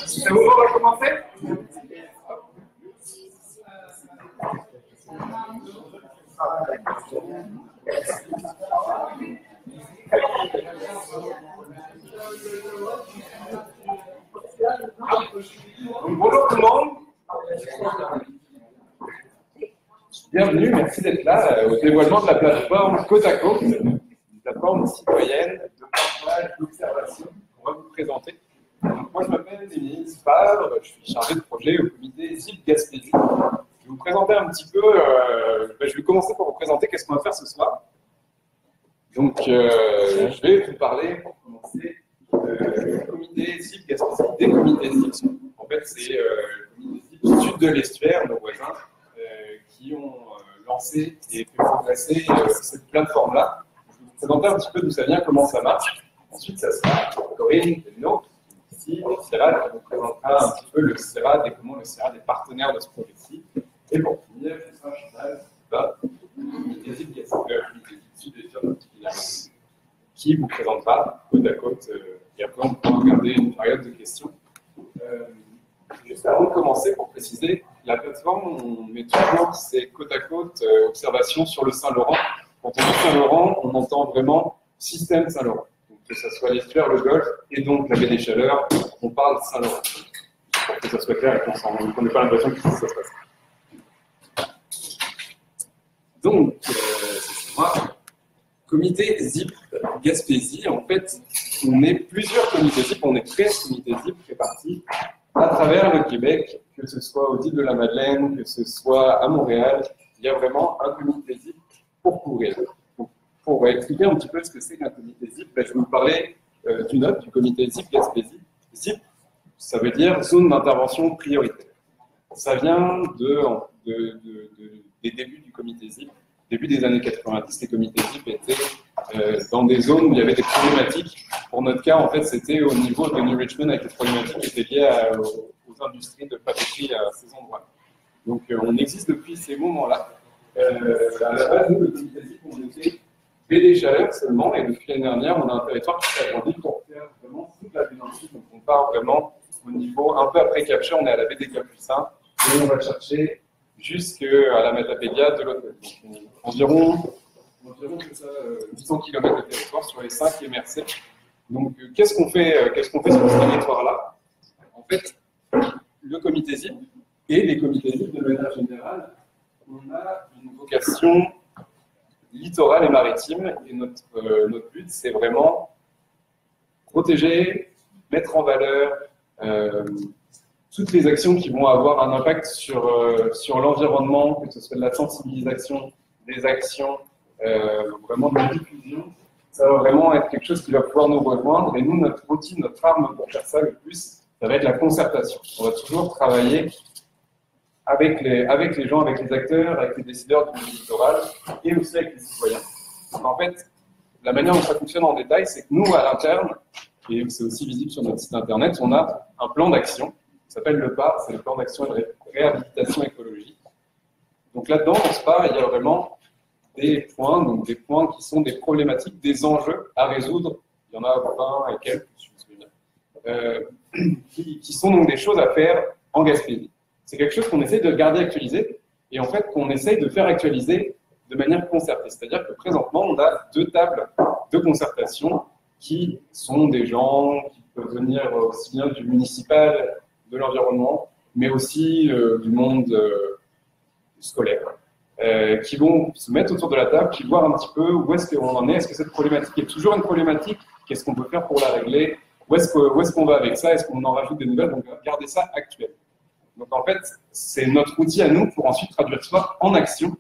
C'est bon, on va commencer? Bonjour tout le monde. Bienvenue, merci d'être là au dévoilement de la plateforme Cotaco, une plateforme citoyenne de partage d'observation qu'on va vous présenter. Donc, moi, je m'appelle Émile Spar, je suis chargé de projet au comité ZIP Gaspésie. Je vais vous présenter un petit peu, je vais commencer par vous présenter qu'est-ce qu'on va faire ce soir. Donc, je vais vous parler, pour commencer, du comité ZIP Gaspésie, des comités ZIP. En fait, c'est le comité ZIP du sud de l'estuaire, nos voisins, qui ont lancé et fait progresser cette plateforme-là. Je vais vous présenter un petit peu d'où ça vient, comment ça marche. Ensuite, ça sera Corinne, Delno, ici, CIRAD, qui vous présentera un petit peu le CIRAD et comment le CIRAD est partenaire de ce projet-ci. Et pour finir, ce sera Chantal, comité ZIP qui vous présentera côte à côte. Et après, on pourra regarder une période de questions. Juste avant de commencer, pour préciser, la plateforme, on met toujours ces côte à côte observations sur le Saint-Laurent. Quand on dit Saint-Laurent, on entend vraiment système Saint-Laurent. Donc, que ce soit l'estuaire, le Golfe et donc la baie des Chaleurs, on parle Saint-Laurent. Pour que ça soit clair et qu'on n'ait pas l'impression que ça se passe. Donc, c'est moi. Comité ZIP Gaspésie, en fait, on est plusieurs comités ZIP, on est 13 comités ZIP répartis à travers le Québec, que ce soit aux îles de la Madeleine, que ce soit à Montréal, il y a vraiment un comité ZIP pour couvrir. Pour expliquer un petit peu ce que c'est qu'un comité ZIP, je vais vous parler du note du comité ZIP Gaspésie. ZIP, ça veut dire zone d'intervention prioritaire. Ça vient des débuts du comité ZIP. Début des années 90, les comités ZIP étaient dans des zones où il y avait des problématiques. Pour notre cas, en fait, c'était au niveau de New Richmond avec les problématiques qui étaient liées aux industries de papeterie à ces endroits. Donc, on existe depuis ces moments-là. À la base, nous, le comité ZIP, on était baie des Chaleurs seulement, et depuis l'année dernière, on a un territoire qui s'est agrandi pour faire vraiment toute la péninsule. Donc, on part vraiment au niveau, un peu après Capture, on est à la baie des Capucins, et on va chercher jusqu'à la Matapédia de l'hôtel. Environ 800 km de territoire sur les 5 MRC. Donc, qu'est-ce qu'on fait sur ce territoire-là? En fait, le comité ZIP et les comités ZIP de manière générale, on a une vocation littorale et maritime. Et notre but, c'est vraiment protéger, mettre en valeur toutes les actions qui vont avoir un impact sur l'environnement, que ce soit de la sensibilisation, des actions, vraiment de la diffusion. Ça va vraiment être quelque chose qui va pouvoir nous rejoindre. Et nous, notre outil, notre arme pour faire ça le plus, ça va être la concertation. On va toujours travailler avec les gens, avec les acteurs, avec les décideurs du littoral et aussi avec les citoyens. Donc, en fait, la manière dont ça fonctionne en détail, c'est que nous, à l'interne, et c'est aussi visible sur notre site internet, on a un plan d'action qui s'appelle le PAR, c'est le plan d'action et de réhabilitation écologique. Donc là-dedans, dans ce PAR, il y a vraiment des points, donc des points qui sont des problématiques, des enjeux à résoudre. Il y en a 20 et quelques, si je me souviens, qui sont donc des choses à faire en Gaspésie. C'est quelque chose qu'on essaye de garder actualisé et en fait qu'on essaye de faire actualiser de manière concertée. C'est-à-dire que présentement, on a 2 tables de concertation qui sont des gens qui peuvent venir aussi bien du municipal, de l'environnement, mais aussi du monde scolaire, qui vont se mettre autour de la table, qui voient un petit peu où est-ce qu'on en est, est-ce que cette problématique est toujours une problématique, qu'est-ce qu'on peut faire pour la régler, où est-ce qu'on va avec ça, est-ce qu'on en rajoute des nouvelles, donc garder ça actuel. Donc en fait, c'est notre outil à nous pour ensuite traduire ça en action.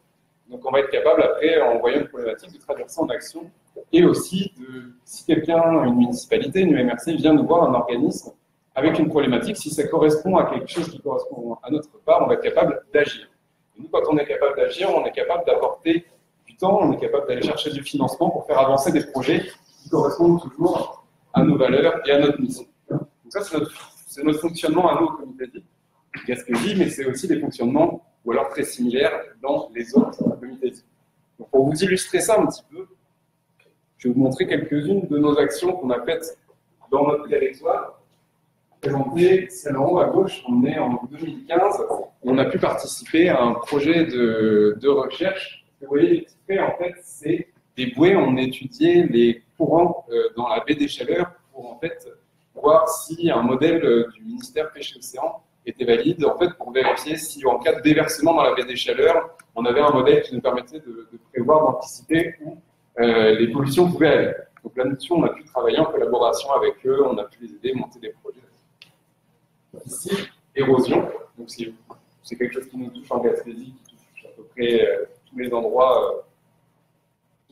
Donc on va être capable après, en voyant une problématique, de traduire ça en action, et aussi, si quelqu'un, une municipalité, une MRC vient nous voir, un organisme, avec une problématique, si ça correspond à quelque chose qui correspond à notre part, on va être capable d'agir. Et nous, quand on est capable d'agir, on est capable d'apporter du temps, on est capable d'aller chercher du financement pour faire avancer des projets qui correspondent toujours à nos valeurs et à notre mission. Donc ça, c'est notre fonctionnement à nous au comité ZIP. Gaspésie, mais c'est aussi des fonctionnements, ou alors très similaires, dans les autres comités. Donc, pour vous illustrer ça un petit peu, je vais vous montrer quelques-unes de nos actions qu'on a faites dans notre territoire. Présenté, celle en haut à gauche, on est en 2015, on a pu participer à un projet de recherche. Vous voyez, les petits traits, en fait, c'est des bouées. On étudiait les courants dans la baie des Chaleurs pour, en fait, voir si un modèle du ministère Pêche-Océan était valide, en fait, pour vérifier si, en cas de déversement dans la baie des Chaleurs, on avait un modèle qui nous permettait de prévoir, d'anticiper où les pollutions pouvaient aller. Donc là-dessus, on a pu travailler en collaboration avec eux, on a pu les aider à monter des projets. Ici, érosion, donc c'est quelque chose qui nous touche en Gaspésie, qui touche à peu près tous les endroits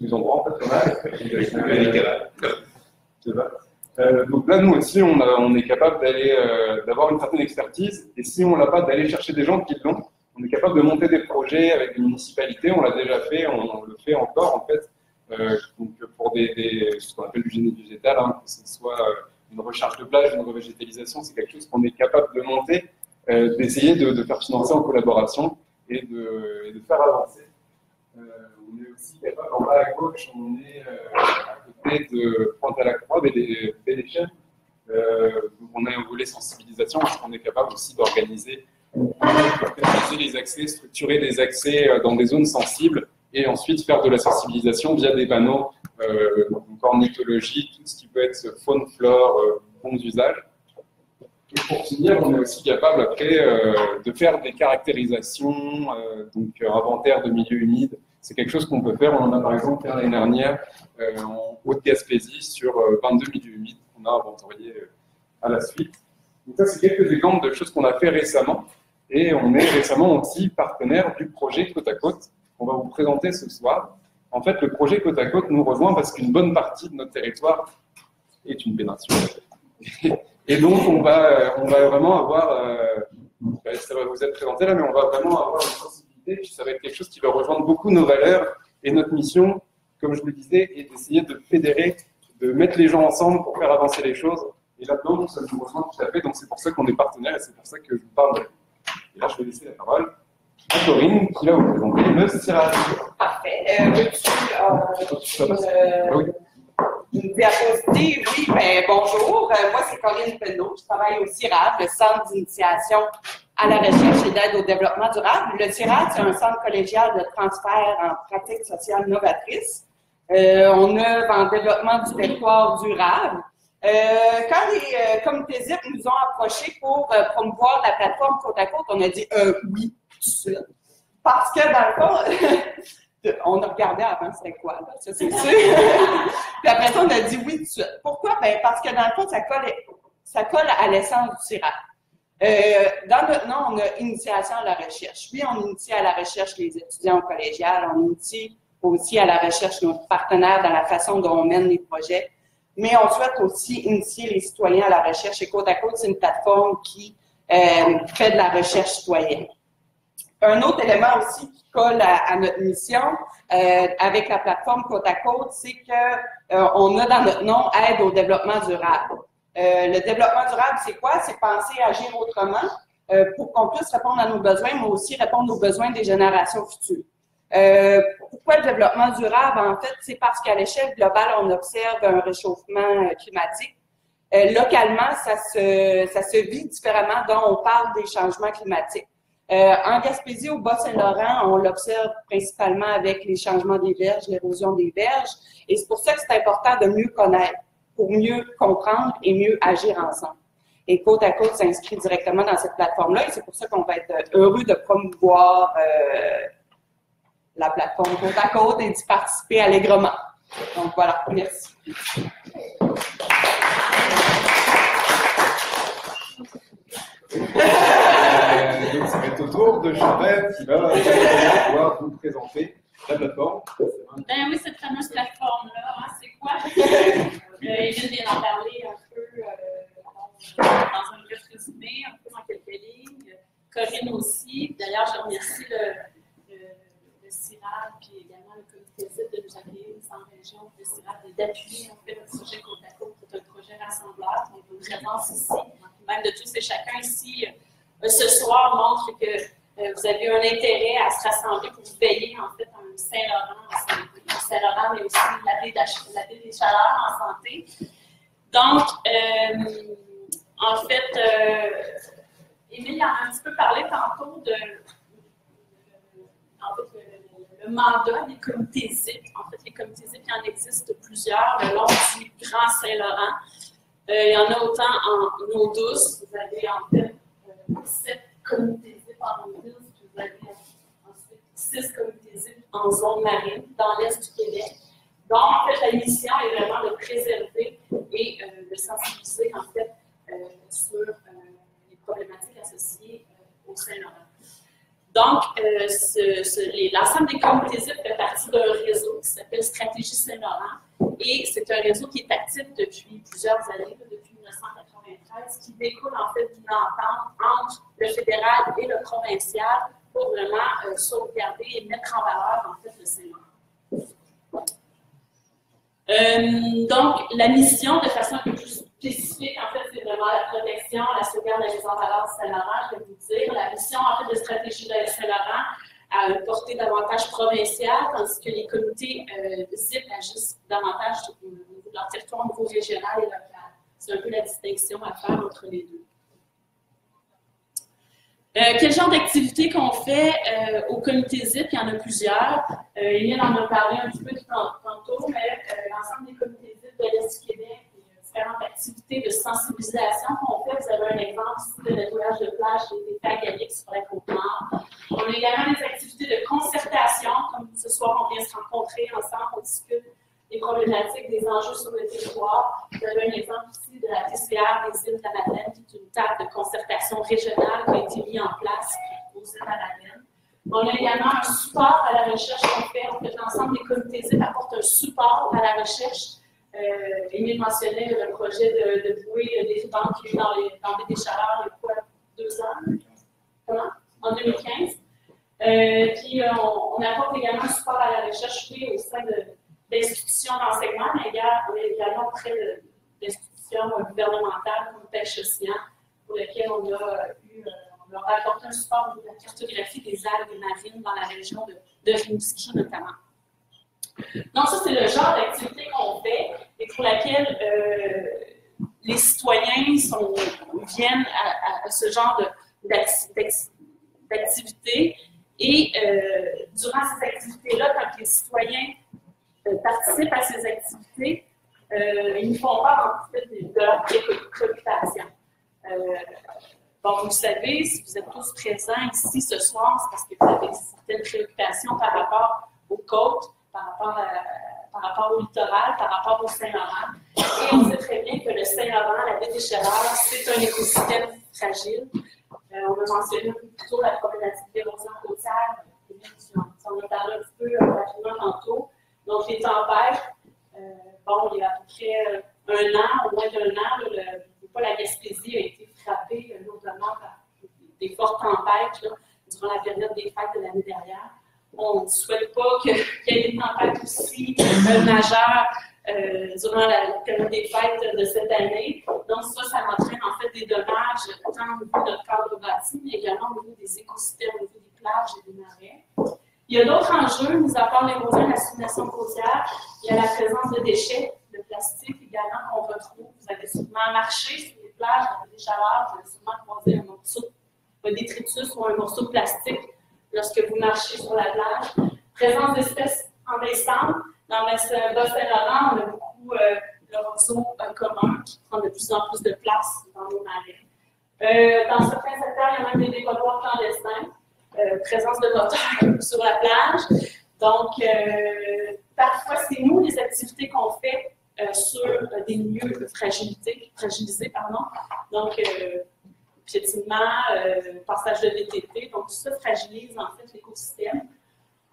en fait, donc là, nous aussi, on est capable d'avoir une certaine expertise, et si on l'a pas, d'aller chercher des gens qui l'ont. On est capable de monter des projets avec des municipalités, on l'a déjà fait, on le fait encore en fait, donc pour ce qu'on appelle du génie végétal, hein, que ce soit une recharge de plage, une revégétalisation, c'est quelque chose qu'on est capable de monter, d'essayer de faire financer en collaboration et de faire avancer. On est aussi capable, en bas à gauche, on est à côté de Pointe-à-la-Croix, Béléchène. Donc on a un volet sensibilisation parce qu'on est capable aussi d'organiser les accès, structurer des accès dans des zones sensibles et ensuite faire de la sensibilisation via des panneaux, ornithologie, tout ce qui peut être faune, flore, bons usages. Et pour finir, on est aussi capable après de faire des caractérisations, donc inventaire de milieux humides. C'est quelque chose qu'on peut faire. On en a par exemple fait l'année dernière en Haute-Gaspésie sur 22 milieux humides qu'on a inventoriés à la suite. Donc ça, c'est quelques exemples de choses qu'on a fait récemment. Et on est récemment aussi partenaire du projet Côte à Côte qu'on va vous présenter ce soir. En fait, le projet Côte à Côte nous rejoint parce qu'une bonne partie de notre territoire est une péninsule. Et donc, on va vraiment avoir, ça va vous être présenté là, mais on va vraiment avoir une sensibilité, puis ça va être quelque chose qui va rejoindre beaucoup nos valeurs. Et notre mission, comme je vous le disais, est d'essayer de fédérer, de mettre les gens ensemble pour faire avancer les choses. Et là-dedans, ça nous rejoint tout à fait. Donc, c'est pour ça qu'on est partenaires et c'est pour ça que je vous parle. Et là, je vais laisser la parole à Corinne qui va vous présenter le CIRAD. Parfait. Une diapositive, oui, ben, bonjour. Moi, c'est Corinne Penneau. Je travaille au CIRAD, le Centre d'initiation à la recherche et d'aide au développement durable. Le CIRAD, c'est un centre collégial de transfert en pratiques sociales novatrices. On œuvre en développement du territoire durable. Quand les comités ZIP nous ont approchés pour promouvoir la plateforme Côte à Côte, on a dit oui, tout de suite. Parce que dans le fond, on a regardé avant c'était quoi, là, ça c'est sûr. Puis après ça, on a dit oui tout de suite. Pourquoi? Ben, parce que dans le fond, ça colle à l'essence du CIRAD. Dans notre nom, on a initiation à la recherche. Oui, on initie à la recherche les étudiants au collégial, on initie aussi à la recherche nos partenaires dans la façon dont on mène les projets. Mais on souhaite aussi initier les citoyens à la recherche. Et Côte à Côte, c'est une plateforme qui fait de la recherche citoyenne. Un autre élément aussi qui colle à notre mission avec la plateforme Côte à Côte, c'est qu'on a dans notre nom aide au développement durable. Le développement durable, c'est quoi? C'est penser à agir autrement pour qu'on puisse répondre à nos besoins, mais aussi répondre aux besoins des générations futures. Pourquoi le développement durable? En fait, c'est parce qu'à l'échelle globale, on observe un réchauffement climatique. Localement, ça se vit différemment, dont on parle des changements climatiques. En Gaspésie, au Bas-Saint-Laurent, on l'observe principalement avec les changements des berges, l'érosion des berges. Et c'est pour ça que c'est important de mieux connaître, pour mieux comprendre et mieux agir ensemble. Et Côte à Côte s'inscrit directement dans cette plateforme-là. Et c'est pour ça qu'on va être heureux de promouvoir la plateforme Côte à Côte et d'y participer allègrement. Donc voilà, merci. Donc ça va être au tour de Charlotte qui va pouvoir vous présenter la plateforme. Ben oui, cette fameuse plateforme-là, hein, c'est quoi? Émile vient d'en parler un peu dans un bref résumé, un peu en quelques lignes. Corinne aussi. D'ailleurs, je remercie le CIRAD et également le comité ZIP de nous accueillir ici en région, le CIRAD, d'appuyer en fait, le projet Côte à Côte, qui est un projet rassembleur. Donc, une présence ici, même de tous et chacun ici, ce soir montre que vous avez un intérêt à se rassembler pour veiller en fait à un Saint-Laurent en santé. Saint-Laurent, mais aussi la baie des Chaleurs en santé. Donc, en fait, Émile en a un petit peu parlé tantôt de le mandat des comités ZIP. En fait, les comités ZIP, il y en existe plusieurs le long du Grand Saint-Laurent. Il y en a autant en eau douce. Vous avez en fait 7 comités ZIP en eau douce. Vous avez ensuite 6 comités ZIP en zone marine, dans l'est du Québec. Donc, en fait, la mission est vraiment de préserver et de sensibiliser, en fait, sur les problématiques associées au Saint-Laurent. Donc, l'ensemble des comités ZIP fait partie d'un réseau qui s'appelle Stratégie Saint-Laurent et c'est un réseau qui est actif depuis plusieurs années, depuis 1993, qui découle en fait d'une entente entre le fédéral et le provincial pour vraiment sauvegarder et mettre en valeur en fait le Saint-Laurent. Donc, la mission, de façon un peu plus spécifique, en fait, c'est vraiment la protection, la sauvegarde de la mise en valeur du Saint-Laurent, je vais vous dire. La mission, en fait, de stratégie de Saint-Laurent a une portée davantage provinciale, tandis que les comités ZIP agissent davantage au niveau de leur territoire, au niveau régional et local. C'est un peu la distinction à faire entre les deux. Quel genre d'activité qu'on fait au comité ZIP? Il y en a plusieurs. Émile en a parlé un petit peu tantôt, mais l'ensemble des comités ZIP de l'Est du Québec, différentes activités de sensibilisation qu'on fait. Vous avez un exemple ici de nettoyage de plage des Tagaliques sur la Côte-Nord. On a également des activités de concertation, comme ce soir, on vient se rencontrer ensemble, on discute des problématiques, des enjeux sur le territoire. Vous avez un exemple ici de la TCR des îles de la Madeleine, qui est une table de concertation régionale qui a été mise en place aux îles de la Madeleine. On a également un support à la recherche qu'on fait. En fait, l'ensemble des comités ZIP apportent un support à la recherche. Émile mentionnait le projet de bouée des banques qui est dans les baie des Chaleurs il y a quoi, 2 ans? Comment? En 2015. Puis on apporte également un support à la recherche au sein d'institutions d'enseignement, mais on est également auprès d'institutions gouvernementales comme Pêche Océan, pour lesquelles on a apporté un support au niveau de la cartographie des algues marines dans la région de Rimouski notamment. Donc, ça, c'est le genre d'activité qu'on fait et pour laquelle les citoyens viennent à ce genre d'activité. Et durant ces activités-là, quand les citoyens participent à ces activités, ils nous font part en fait de leurs préoccupations. Bon, vous le savez, si vous êtes tous présents ici ce soir, c'est parce que vous avez certaines préoccupations par rapport aux côtes, par rapport au littoral, par rapport au Saint-Laurent. Et on sait très bien que le Saint-Laurent, la baie des Chaleurs, c'est un écosystème fragile. On a mentionné un peu plus tôt la problématique de l'érosion côtière. On en a parlé un petit peu rapidement tantôt. Donc, les tempêtes, bon, il y a à peu près un an, au moins d'1 an, la Gaspésie a été frappée notamment par des fortes tempêtes là, durant la période des fêtes de l'année dernière. On ne souhaite pas qu'il y ait des tempêtes aussi majeures durant la période des fêtes de cette année. Donc ça m'entraîne en fait des dommages tant au niveau de notre cadre bâti, mais également au niveau des écosystèmes, au niveau des plages et des marais. Il y a d'autres enjeux, mis à part l'érosion et la submersion côtière. Il y a la présence de déchets, de plastique également qu'on retrouve. Vous avez sûrement marché sur les plages, dans des chaleurs, vous avez sûrement croisé un morceau, un détritus ou un morceau de plastique lorsque vous marchez sur la plage. Présence d'espèces envahissantes. Dans le Bas-Saint-Laurent, on a beaucoup de roseaux communs qui prennent de plus en plus de place dans nos marais. Dans certains secteurs, il y a même des dépotoirs clandestins. Présence de moteurs sur la plage. Donc, parfois, c'est nous les activités qu'on fait sur des milieux fragilisés. Donc, piétinement, passage de VTT. Donc, tout ça fragilise en fait l'écosystème.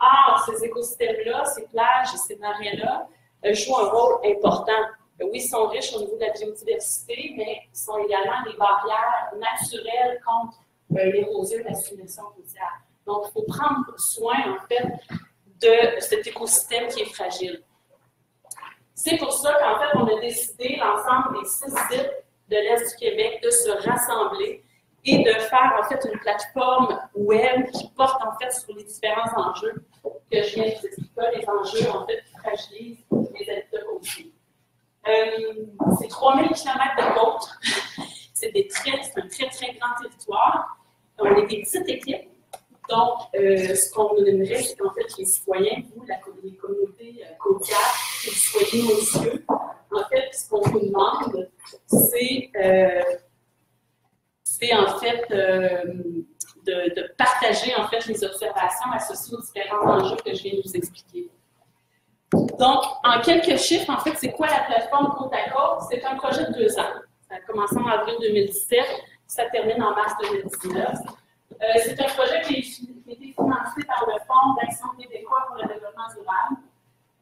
Or, ces écosystèmes-là, ces plages et ces marais-là jouent un rôle important. Oui, ils sont riches au niveau de la biodiversité, mais ils sont également des barrières naturelles contre l'érosion et la submersion côtière. Donc, il faut prendre soin, en fait, de cet écosystème qui est fragile. C'est pour ça qu'en fait, on a décidé, l'ensemble des 6 sites de l'Est du Québec, de se rassembler et de faire en fait une plateforme web qui porte en fait sur les différents enjeux que je viens de vous expliquer, les enjeux en fait qui fragilisent les habitats côtiers. C'est 3000 km de côte, c'est un très très grand territoire. On est des petites équipes. Donc, ce qu'on aimerait, c'est qu'en fait, les citoyens, vous, les communautés côtières, que vous soyez nos yeux, en fait, ce qu'on vous demande, c'est en fait de partager en fait les observations associées aux différents enjeux que je viens de vous expliquer. Donc, en quelques chiffres, en fait, c'est quoi la plateforme Côte à Côte? C'est un projet de 2 ans. Ça a commencé en avril 2017, ça termine en mars 2019. C'est un projet qui a été financé par le Fonds d'action québécois pour le développement durable.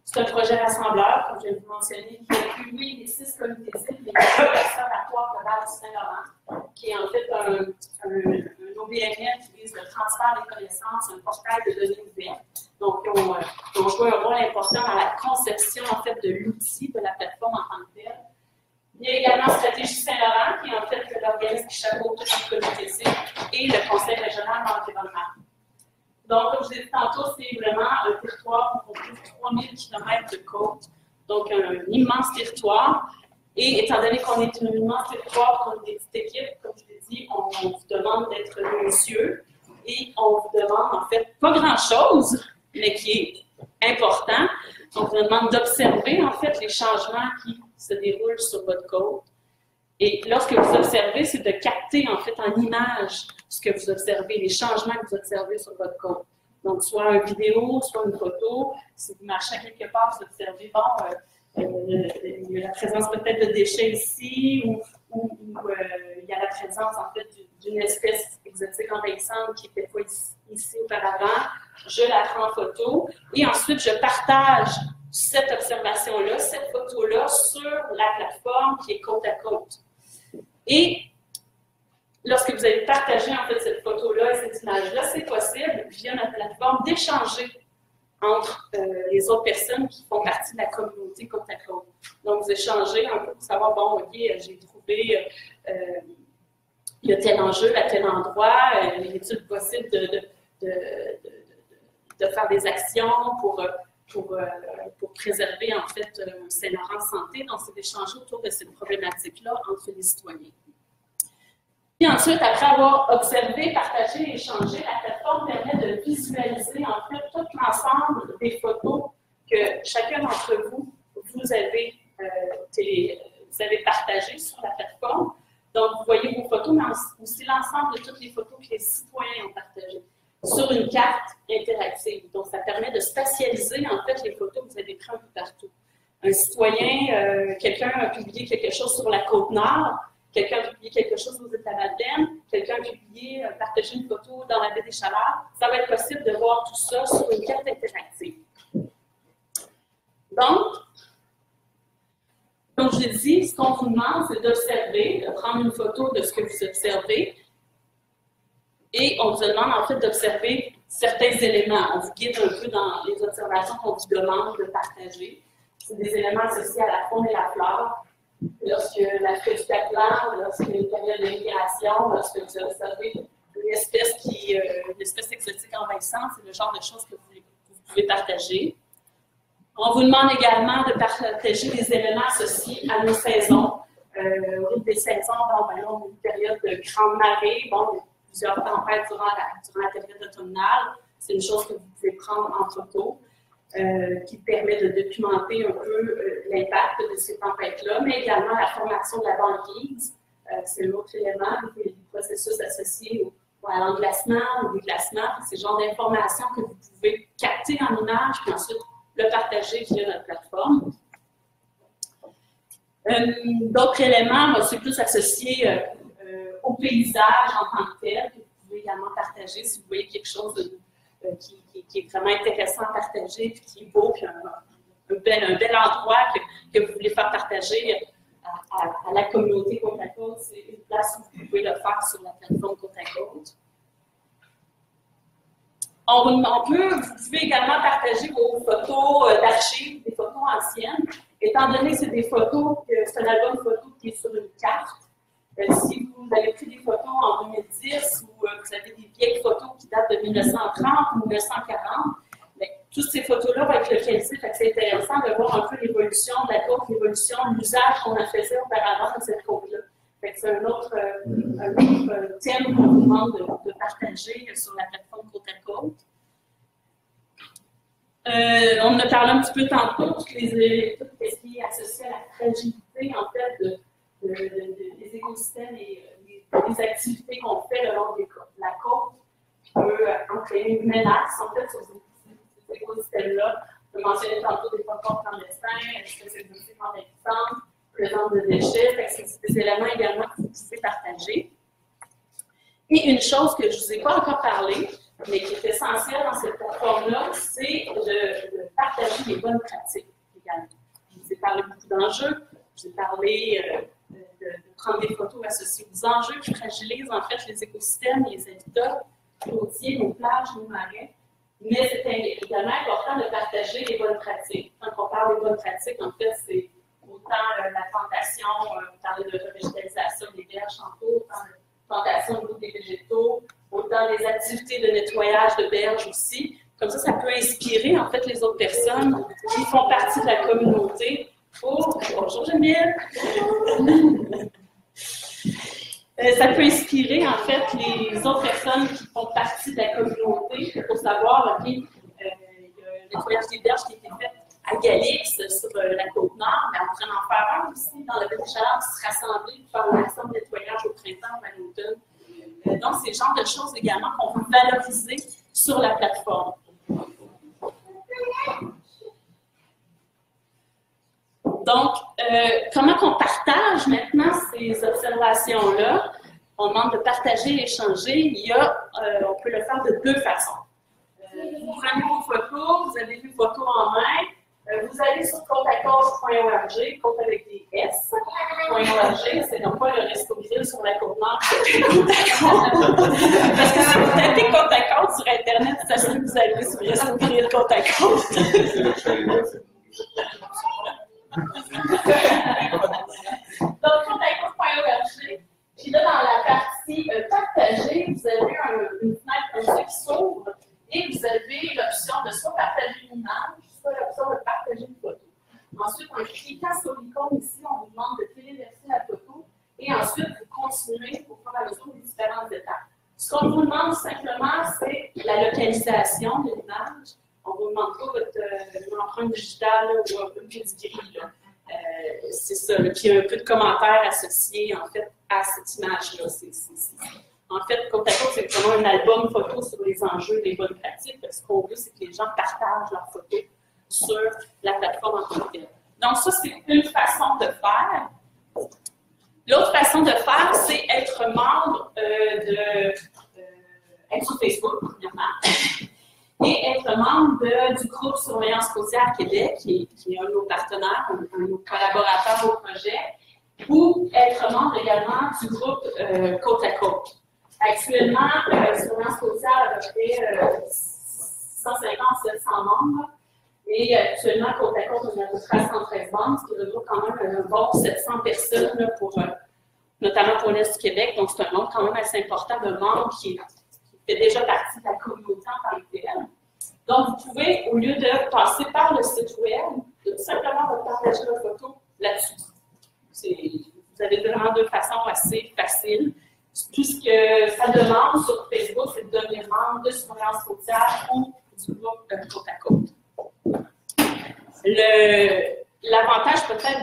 C'est un projet rassembleur, comme je viens de vous mentionner, qui inclut, oui, les 6 comités cibles, les observatoires global du Saint-Laurent, qui est en fait un OBNL qui vise le transfert des connaissances, un portail de données ouvertes. Donc, ils ont joué un rôle important dans la conception, en fait, de l'outil de la plateforme en tant que telle. Il y a également Stratégie Saint-Laurent, qui est en fait l'organisme qui chapeaute toutes les comités cibles, et le Conseil régional de l'environnement. Donc, comme je l'ai dit tantôt, c'est vraiment un territoire où on trouve 3000 km de côte, donc un immense territoire. Et étant donné qu'on est un immense territoire, qu'on est des petites équipes, comme je l'ai dit, on vous demande d'être minutieux et on vous demande en fait pas grand-chose, mais qui est important. On vous demande d'observer en fait les changements qui se déroulent sur votre côte. Et lorsque vous observez, c'est de capter en fait en image ce que vous observez, les changements que vous observez sur votre côte. Donc, soit une vidéo, soit une photo. Si vous marchez à quelque part, vous observez, bon, il y a la présence peut-être de déchets ici, ou il y a la présence en fait d'une espèce exotique envahissante qui n'était pas ici auparavant. Je la prends en photo et ensuite je partage cette observation-là, cette photo-là sur la plateforme qui est côte à côte. Et lorsque vous avez partagé en fait cette photo-là et cette image-là, c'est possible, via notre plateforme, d'échanger entre les autres personnes qui font partie de la communauté côte à côte. Donc, vous échangez un peu pour savoir, bon, OK, j'ai trouvé il y a tel enjeu à tel endroit, est-il possible de faire des actions pour préserver en fait un Saint-Laurent santé. Donc, c'est d'échanger autour de cette problématique-là entre les citoyens. Puis ensuite, après avoir observé, partagé et échangé, la plateforme permet de visualiser en fait tout l'ensemble des photos que chacun d'entre vous, vous avez partagées sur la plateforme. Donc, vous voyez vos photos, mais aussi l'ensemble de toutes les photos que les citoyens ont partagées sur une carte interactive. Donc, ça permet de spatialiser en fait les photos que vous avez prises un peu partout. Un citoyen, quelqu'un a publié quelque chose sur la Côte-Nord, quelqu'un a publié quelque chose aux Îles-de-la-Madeleine, quelqu'un a publié, partagé une photo dans la baie des Chaleurs. Ça va être possible de voir tout ça sur une carte interactive. Donc, comme je l'ai dit, ce qu'on vous demande, c'est d'observer, de prendre une photo de ce que vous observez. Et on vous demande en fait d'observer certains éléments. On vous guide un peu dans les observations qu'on vous demande de partager. C'est des éléments associés à la faune et la flore. Lorsque la feuille du blanc, lorsqu'il y a une période de migration, lorsque vous observez une espèce exotique envahissante, c'est le genre de choses que vous pouvez partager. On vous demande également de partager des éléments associés à nos saisons. Au rythme des saisons, bon, ben là, on a une période de grande marée, bon, il y a plusieurs tempêtes durant la période automnale. C'est une chose que vous pouvez prendre en photo, qui permet de documenter un peu l'impact de ces tempêtes-là, mais également la formation de la banquise. C'est un autre élément, des processus associés à l'englacement ou déglacement. C'est le genre d'informations que vous pouvez capter en image, puis ensuite le partager via notre plateforme. D'autres éléments, c'est plus associé au paysage en tant que tel, que vous pouvez également partager si vous voyez quelque chose qui est vraiment intéressant à partager, puis qui est beau, puis un bel endroit que vous voulez faire partager à la communauté côte à côte. C'est une place où vous pouvez le faire sur la plateforme côte à côte. Vous pouvez également partager vos photos d'archives, des photos anciennes. Étant donné que c'est des photos, c'est un album photo qui est sur une carte, Si vous avez pris des photos en 2010 ou vous avez des vieilles photos qui datent de 1930 ou 1940, bien, toutes ces photos-là vont être localisées. C'est intéressant de voir un peu l'évolution de la côte, l'évolution de l'usage qu'on en faisait auparavant de cette côte-là. C'est un autre thème qu'on vous demande de partager sur la plateforme Côte à Côte. On en a parlé un petit peu tantôt, tout ce qui est associé à la fragilité, en fait, des écosystèmes et des activités qu'on fait le long de la côte qui peut entraîner une menace, en fait, sur ces écosystèmes-là. Je mentionnais tantôt des photos clandestins, est-ce que c'est des dossiers clandestins, présence de déchets, c'est des éléments également que vous pouvez partager. Et une chose que je ne vous ai pas encore parlé, mais qui est essentielle dans cette plateforme-là, c'est de partager les bonnes pratiques également. Je vous ai parlé beaucoup d'enjeux, je vous ai parlé de prendre des photos associées aux enjeux qui fragilisent en fait les écosystèmes, les habitats côtiers, nos plages, nos marais. Mais c'est également important de partager les bonnes pratiques. Quand on parle des bonnes pratiques, en fait, c'est autant la plantation, parler de végétalisation des berges tantôt, autant la plantation au niveau des végétaux, autant les activités de nettoyage de berges aussi. Comme ça peut inspirer en fait les autres personnes qui font partie de la communauté. Bonjour Geneviève! Ça peut inspirer en fait les autres personnes qui font partie de la communauté pour savoir, OK, il y a le nettoyage des berges qui a été fait à Galix, sur la Côte-Nord, mais on pourrait en faire un aussi dans la baie des Chaleurs, se rassembler pour faire un action de nettoyage au printemps ou à l'automne. Donc, c'est le genre de choses également qu'on peut valoriser sur la plateforme. Donc, comment on partage maintenant ces observations-là? On demande de partager, échanger. On peut le faire de deux façons. Vous prenez vos photos, vous avez vu photos en main. Vous allez sur côteacôte.org, côte avec des S.org, c'est non pas le resto grill sur la Côte-Nord. Parce que si vous tapez Côte à Côte sur Internet, sachez que vous allez sur le resto grill Côte à Côte. Donc, côteacôte.org, puis là, dans la partie partager, vous avez une fenêtre comme ça qui s'ouvre et vous avez l'option de soit partager une image, soit l'option de partager une photo. Ensuite, en cliquant sur l'icône ici, on vous demande de téléverser la photo et ensuite, vous continuez pour faire la mesure des différentes étapes. Ce qu'on vous demande simplement, c'est la localisation de l'image. On ne vous demande pas votre empreinte digitale là, ou un peu de pedigree. C'est ça. Puis il y a un peu de commentaires associés en fait, à cette image-là. En fait, Côte à Côte, c'est vraiment un album photo sur les enjeux des bonnes pratiques. Ce qu'on veut, c'est que les gens partagent leurs photos sur la plateforme en tant que telle. Donc, ça, c'est une façon de faire. L'autre façon de faire, c'est être membre être sur Facebook, premièrement, et être membre du groupe Surveillance côtière Québec, qui est un de nos partenaires, un de nos collaborateurs au projet, ou être membre également du groupe Côte à Côte. Actuellement, Surveillance côtière a fait 150-700 membres, et actuellement, Côte à Côte, on a à peu près 113 membres, ce qui regroupe quand même un bon 700 personnes, là, notamment pour l'Est du Québec. Donc, c'est un nombre quand même assez important de membres qui fait déjà partie de la communauté en tant que telle. Donc, vous pouvez, au lieu de passer par le site web, tout simplement partager vos photos là-dessus. Vous avez vraiment deux façons assez faciles. Tout ce que ça demande sur Facebook, c'est de devenir membre de Surveillance côtière ou du groupe Côte à Côte. L'avantage peut-être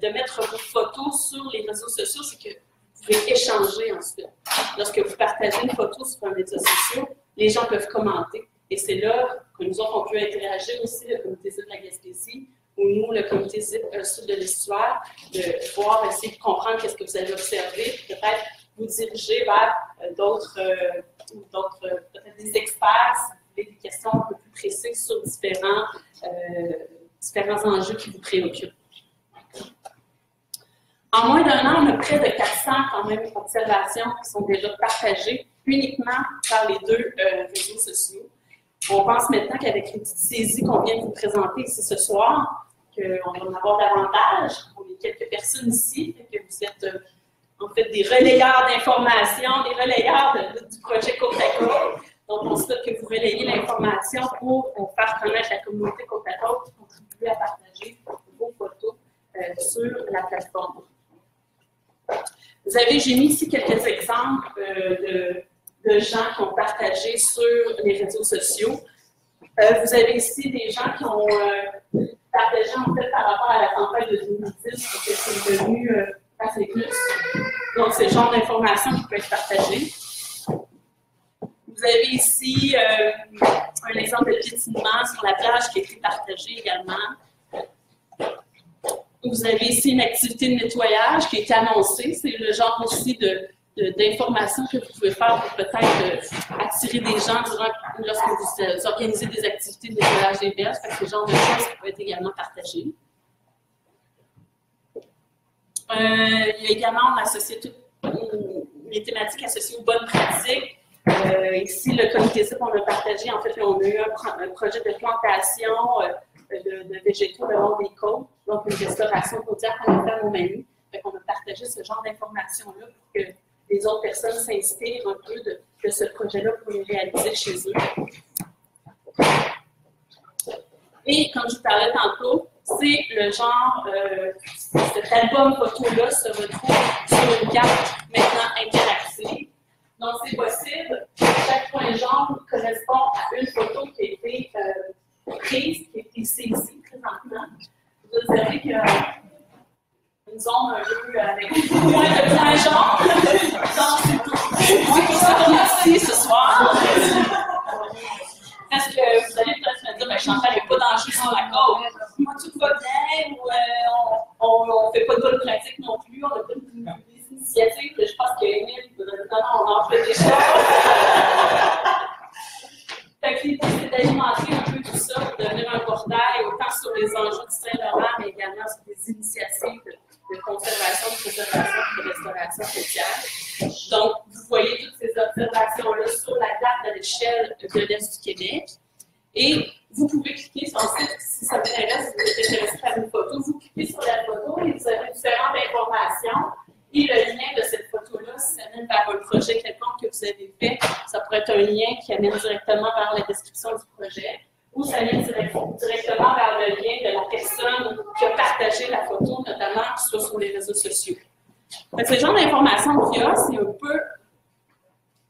de mettre vos photos sur les réseaux sociaux, c'est que vous pouvez échanger ensuite. Lorsque vous partagez une photo sur un média social, les gens peuvent commenter. Et c'est là que nous autres, on peut interagir aussi, le comité ZIP de la Gaspésie, ou nous, le comité ZIP Sud de l'Histoire, de pouvoir essayer de comprendre qu'est-ce que vous avez observé, peut-être vous diriger vers d'autres, peut-être des experts, si vous avez des questions un peu plus précises sur différents enjeux qui vous préoccupent. En moins d'un an, on a près de 400 quand même observations qui sont déjà partagées uniquement par les deux réseaux sociaux. On pense maintenant qu'avec les petites saisies qu'on vient de vous présenter ici ce soir, qu'on va en avoir davantage. On est quelques personnes ici, que vous êtes en fait des relayeurs d'informations, des relayeurs du projet Côte à Côte. Donc, on souhaite que vous relayez l'information pour faire connaître la communauté Côte à Côte, contribuer à partager vos photos sur la plateforme. J'ai mis ici quelques exemples de gens qui ont partagé sur les réseaux sociaux. Vous avez ici des gens qui ont partagé en fait par rapport à la campagne de 2010, parce que c'est devenu assez plus. Donc, c'est le genre d'informations qui peut être partagées. Vous avez ici un exemple de piétinement sur la plage qui a été partagé également. Vous avez ici une activité de nettoyage qui a été annoncée. C'est le genre aussi d'informations que vous pouvez faire pour peut-être attirer des gens lorsque vous organisez des activités de nettoyage des berges. C'est le genre de choses qui peuvent être également partagées. Il y a également, on a associé toutes les thématiques associées aux bonnes pratiques. Ici, le comité ZIP, on a partagé, en fait, on a eu un projet de plantation de végétaux le long des côtes, donc une restauration côtière qu'on a fait à Montmagny. On a partagé ce genre d'informations-là pour que les autres personnes s'inspirent un peu de ce projet-là pour les réaliser chez eux. Et comme je vous parlais tantôt, c'est le genre, cet album photo-là se retrouve sur une carte maintenant interactive. Donc, c'est possible. Chaque point jaune correspond à une photo qui a été prise, qui a été saisie présentement. Vous observez qu'il y a une zone un peu avec moins de points jaunes. Donc, c'est pour ça qu'on est ici ce soir. Parce que vous allez peut-être me dire, mais Chantal n'est pas dangereux sur la côte. Moi, tout va bien, ou on ne fait pas de bonne pratique non plus, on n'a pas des initiatives. Je pense qu'Émile, on en fait des choses. Fait que l'idée, c'est d'alimenter un peu tout ça pour devenir un portail, autant sur les enjeux du Saint-Laurent, mais également sur des initiatives de conservation, de préservation et de restauration côtière. Donc, vous voyez toutes ces observations-là sur la carte à l'échelle de l'Est du Québec. Et vous pouvez cliquer sur le site si ça vous intéresse, si vous êtes intéressé par une photo. Vous cliquez sur la photo et vous avez différentes informations. Et le lien de cette photo-là, si ça mène vers un projet quelconque que vous avez fait, ça pourrait être un lien qui amène directement vers la description du projet. Ou ça vient directement vers le lien de la personne qui a partagé la photo, notamment sur les réseaux sociaux. Ce genre d'informations qu'il y a, c'est un peu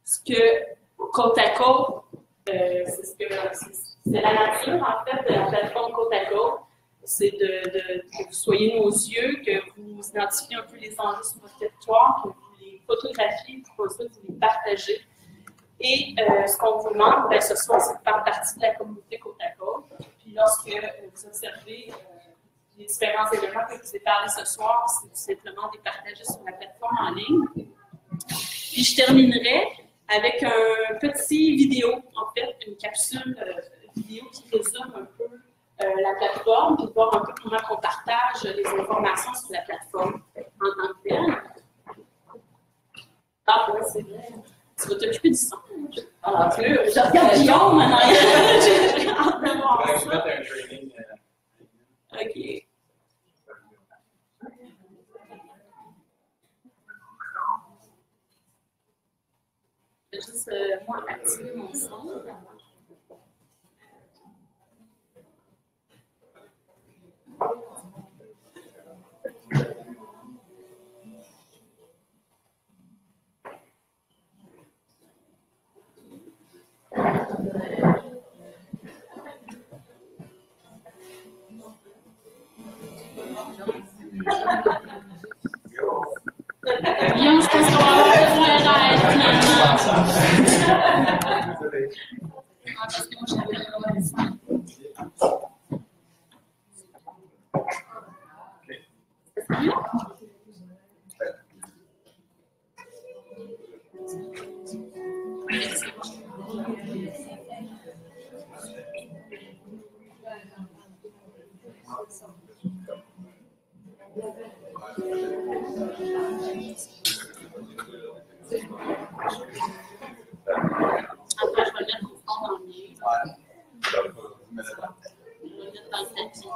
ce que Côte à Côte, c'est la nature en fait de la plateforme Côte à Côte. C'est que vous soyez nos yeux, que vous identifiez un peu les enjeux sur votre territoire, que vous les photographiez, pour que vous les partagez. Et ce qu'on vous demande, ce soir, c'est de faire partie de la communauté Côte à Côte. Puis lorsque vous observez les différents éléments que je vous ai parlé ce soir, c'est tout simplement de les partager sur la plateforme en ligne. Puis je terminerai avec un petit vidéo, en fait, une capsule vidéo qui résume un peu la plateforme, puis voir un peu comment on partage les informations sur la plateforme en tant que telle. Ah, oui, c'est vrai. Tu vas t'occuper du son. Alors, je regarde Guillaume en arrière. J'ai hâte de voir ça. OK. Je vais juste, moi, activer mon son. Guillaume, je pense qu'on va avoir besoin d'aide finalement. Parce que moi, je n'avais pas ça. Après, je vais mettre au fond dans le mien. Je vais mettre dans le tapis.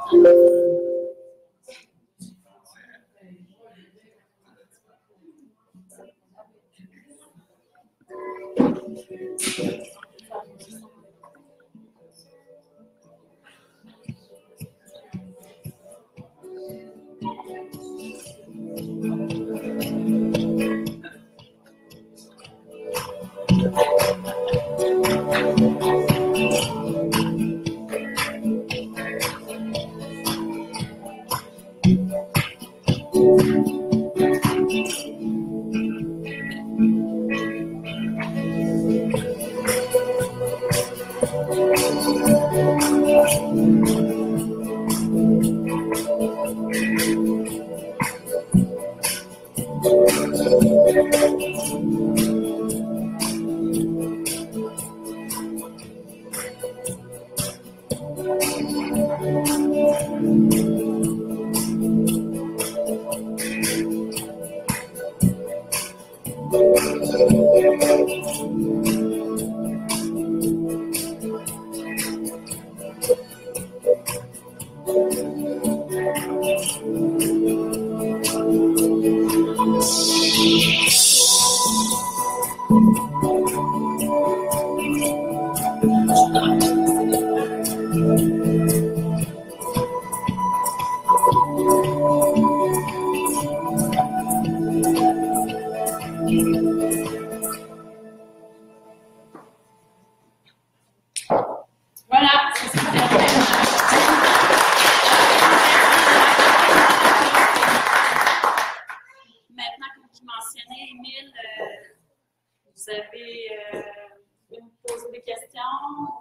des questions.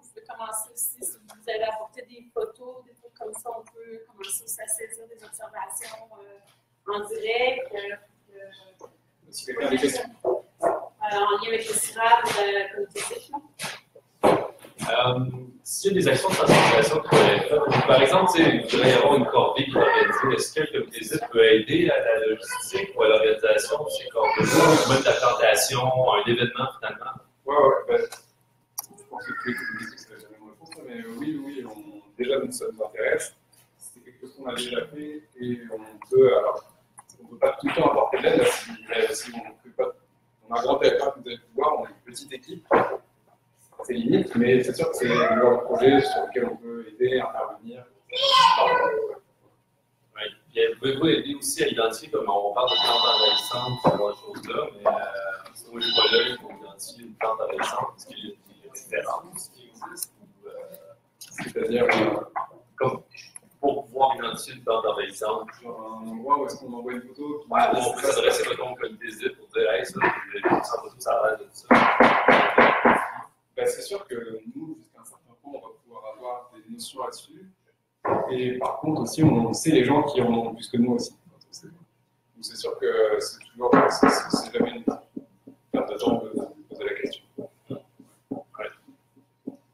Vous pouvez commencer aussi, si vous avez apporté des photos, des trucs comme ça, on peut commencer aussi à saisir des observations en direct. Si quelqu'un a des questions. En lien avec le CIRAD comité éthique. S'il y a des actions de sensibilisation qui pourraient être faites, par exemple, il devrait y avoir une corvée qui est organisée. Est-ce que le comité éthique peut aider à la logistique ou à l'organisation de ces corvées, ou même de la plantation, un événement finalement? Ouais, ben, je pense que tous les comités éthiques, c'est jamais une réponse, mais oui, déjà ça nous intéresse. C'est quelque chose qu'on a déjà fait et on peut, alors, on ne peut pas tout le temps apporter de l'aide, si on a un grand territoire que vous allez pouvoir, on a une petite équipe. C'est limite, mais c'est sûr que c'est le genre de projet sur lequel on peut aider, intervenir. Oui. Puis pouvez-vous aider aussi à identifier, comme on parle de plantes envahissantes, ce genre de choses-là, mais sinon, les collègues pour identifier une plante envahissante, est-ce qu'il y a des références qui existent? C'est-à-dire, comme pour pouvoir identifier une plante envahissante. Genre un endroit où est-ce qu'on envoie une photo? Ouais, on peut s'adresser au comité d'éthique pour dire, hey, ça a l'air de ça. Ben, c'est sûr que nous, jusqu'à un certain point, on va pouvoir avoir des notions là-dessus. Et par contre, aussi, on sait les gens qui en ont plus que nous aussi. Donc, c'est sûr que c'est toujours, c'est jamais une perte de temps de poser la question. Ouais.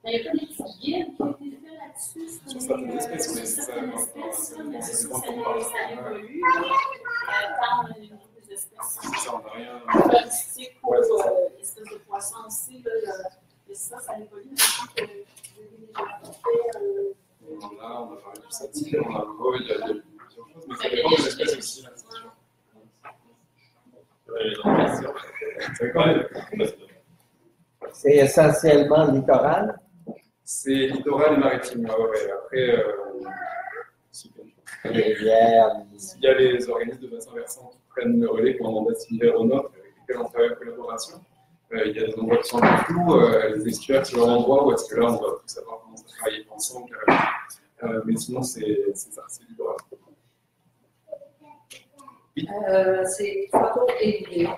Il n'y a pas des petits guides qui ont été faits là-dessus? Sur certaines espèces, mais ça évolue. Tant des espèces aquatiques ou espèces de poissons aussi. Et ça évolue. On a parlé du satire, on a le gros, il y a plusieurs choses, mais ça dépend des espèces aussi. C'est essentiellement littoral? C'est littoral et maritime. Ouais. Après, s'il y a les organismes de bassin versant qui prennent le relais pour un mandat similaire au nôtre, avec lesquels on travaille en collaboration. Il y a des endroits qui sont un peu flous, les estuaires, c'est leur endroit où est-ce que là, on va plus savoir comment ça travaille ensemble. Mais sinon, c'est ça, c'est littoral. Oui. C'est photo et vidéo.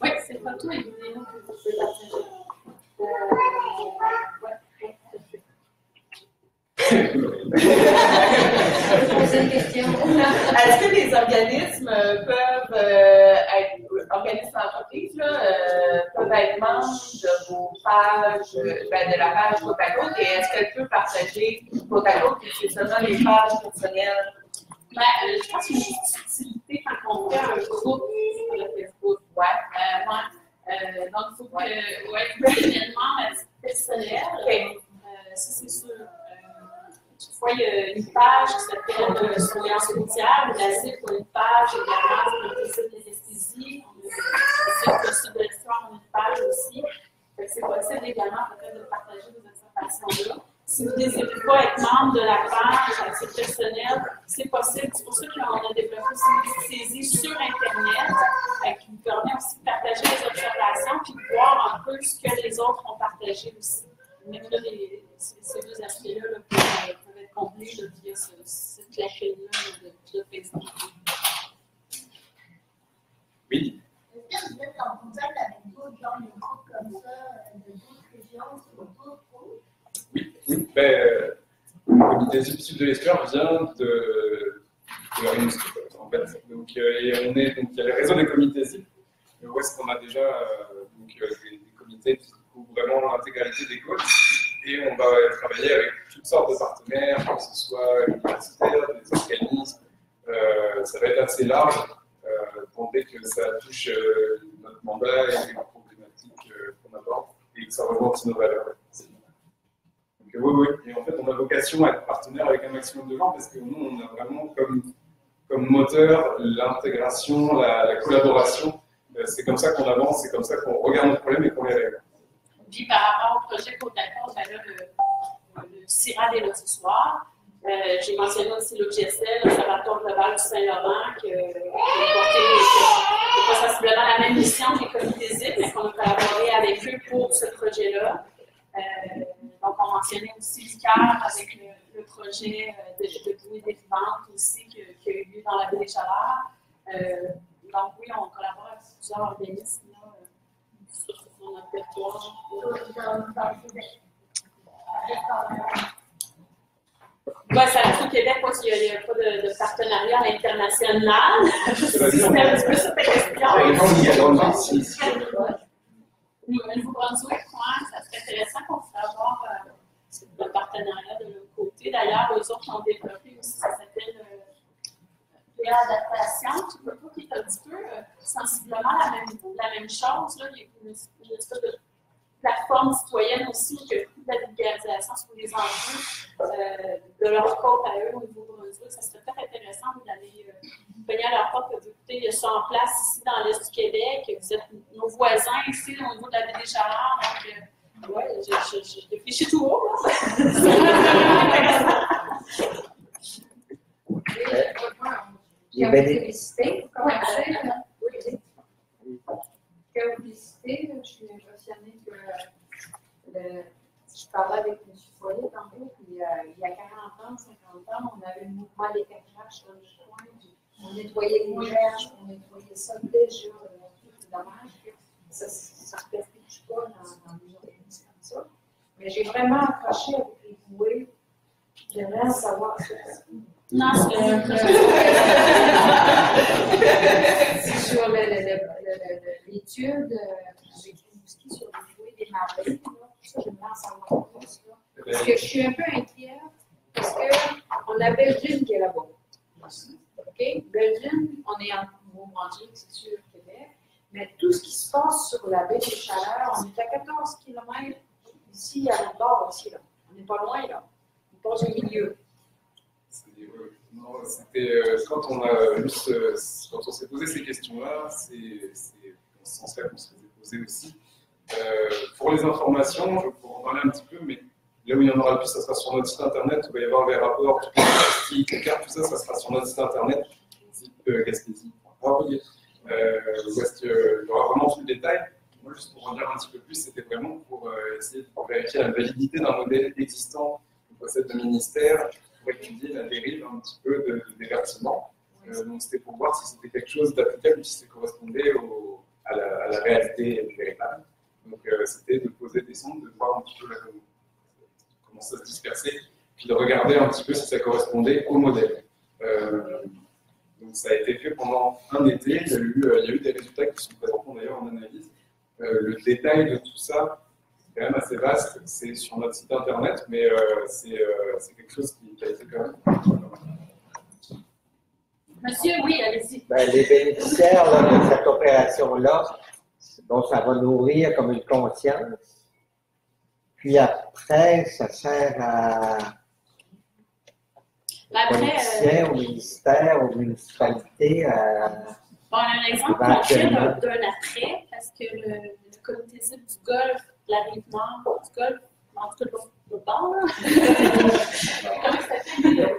Oui, c'est photo et vidéo que vous pouvez partager. Poser une question. Est-ce que les organismes peuvent être, organismes d'entreprise, peuvent être membres de vos pages, de la page côte à côte, et est-ce qu'elle peut partager côte à côte, et c'est seulement les pages personnelles? Je pense qu'il y a une subtilité quand on fait un groupe sur le Facebook. Donc, il faut que l'événement personnel, ça c'est sûr. Toutefois, il y a une page qui s'appelle Surveillance routière, l'ASIC, pour une page également sur le site des anesthésies. On a le site de l'histoire, on a une page aussi. C'est possible également peut-être de partager des observations-là. Si vous ne désirez pas être membre de la page à titre personnel, c'est possible. C'est pour ça qu'on a développé aussi une saisie sur Internet qui vous permet aussi de partager les observations et de voir un peu ce que les autres ont partagé aussi. Même là, ces deux aspects-là peuvent être comblés via cette clé-là de Facebook. Oui. Est-ce que vous êtes en contact avec d'autres gens, des groupes comme ça, de d'autres régions, sur d'autres groupes? Oui. Le comité éthique de l'Estuaire vient de la RIMSC, en fait. Donc, il y a le réseau des comités éthiques, où est-ce qu'on a déjà des comités qui couvrent vraiment l'intégralité des côtes. Et on va travailler avec toutes sortes de partenaires, que ce soit universitaires, des organismes. Ça va être assez large, dès que ça touche notre mandat et les problématiques qu'on aborde, et que ça remonte nos valeurs. Donc, oui. Et en fait, on a vocation à être partenaire avec un maximum de gens, parce que nous, on a vraiment comme moteur l'intégration, la collaboration. C'est comme ça qu'on avance, c'est comme ça qu'on regarde nos problèmes et qu'on les règle. Puis par rapport au projet Côte à Côte, le CIRAD est là ce soir. J'ai mentionné aussi l'OGSL, l'Observatoire global du Saint-Laurent, qui a pas sensiblement la même mission que les comités ZIP, mais qu'on a collaboré avec eux pour ce projet-là. Donc, on mentionnait aussi l'ICAR avec le projet de bouée dérivante aussi qui a eu lieu dans la Baie des Chaleurs. Donc, oui, on collabore avec plusieurs organismes sur dans notre territoire. Ben, ça reste au Québec, moi, il n'y a pas de partenariat à l'international. C'était un petit peu ça ta question. Le Nouveau-Brunswick, ça serait intéressant qu'on puisse avoir un partenariat de l'autre côté. D'ailleurs, eux autres ont développé aussi, ça s'appelle réadaptation, qui est un petit peu sensiblement la même chose. Là. Il y a une espèce de plateforme citoyenne aussi qui a beaucoup de la vulgarisation sur les enjeux de leur côte à eux au Nouveau-Brunswick. Ça serait peut-être intéressant d'aller venir à leur porte et d'écouter. Ils sont en place ici dans l'Est du Québec. Vous êtes nos voisins ici au niveau de la baie des Chaleurs. Donc, ouais, je réfléchis tout haut. Les bénéfices. Publicité, pour commencer. Publicité, je suis impressionnée que je parlais avec M. Foyer tantôt, puis il y a 40 ans, 50 ans, on avait le mouvement des cacaches dans le coin, on nettoyait les gerges, on nettoyait ça déjà, c'est dommage que ça ne se perpétue pas dans les organismes comme ça. Mais j'ai vraiment accroché avec les bouées, j'aimerais en savoir ça. Non, c'est sur l'étude avec Rimouski sur les bouées des marées, tout ça, j'aimerais en savoir plus. Parce que je suis un peu inquiète, parce qu'on a Belgique qui est là-bas. OK? Belgique, on est en Nouveau-Brunswick, c'est sûr, Québec. Mais tout ce qui se passe sur la baie des Chaleurs, on est à 14 km ici, à l'autre bord aussi. Là. On n'est pas loin, là. On passe au milieu. Non, c'était quand on s'est posé ces questions-là, c'est dans ce sens-là qu'on se les a posées aussi. Pour les informations, je pourrais en parler un petit peu, mais là où il y en aura le plus, ça sera sur notre site internet. Il va y avoir des rapports, toutes les statistiques, les cartes, tout ça, ça sera sur notre site internet, gaspésie.org. Où est-ce qu'il y aura vraiment tout le détail. Moi, juste pour en dire un petit peu plus, c'était vraiment pour essayer de vérifier la validité d'un modèle existant que possède le ministère, pour étudier la dérive un petit peu de déversement. Donc c'était pour voir si c'était quelque chose d'applicable, si ça correspondait à la réalité véritable. Donc c'était de poser des sondes, de voir un petit peu comment ça se dispersait, puis de regarder un petit peu si ça correspondait au modèle. Donc ça a été fait pendant un été, il y a eu des résultats qui sont présents d'ailleurs en analyse. Le détail de tout ça, c'est quand même assez vaste, c'est sur notre site internet, mais c'est quelque chose qui a été quand même. Monsieur, oui, allez-y. Ben, les bénéficiaires là, de cette opération-là, bon, ça va nourrir comme une conscience. Puis après, ça sert à aux politiciens, au ministère, aux municipalités. Bon, on a un exemple concret d'un après, parce que le comité ZIP du Golfe, de la Rive-Nord, du Golfe, en tout cas le bord, comment ça s'appelle?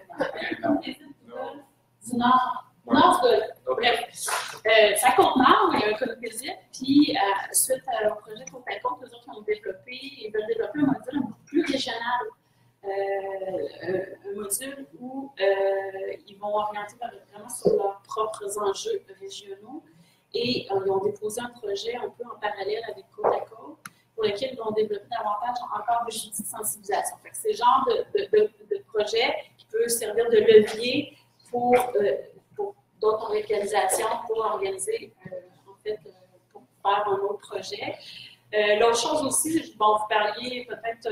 Le comité ZIP du Golfe du Nord. Nord du Golfe. Bref, c'est à Côte-Nord, il y a un comité ZIP, puis suite au projet Côte-à-Côte, les autres ont développé, ils veulent développer un module un peu plus régional. Un module où ils vont orienter vraiment sur leurs propres enjeux régionaux et ils ont déposé un projet un peu en parallèle avec Côte-à-Côte pour lequel ils vont développer davantage encore de outils de sensibilisation. C'est le genre de projet qui peut servir de levier pour d'autres organisations pour organiser, en fait, pour faire un autre projet. L'autre chose aussi, bon, vous parliez peut-être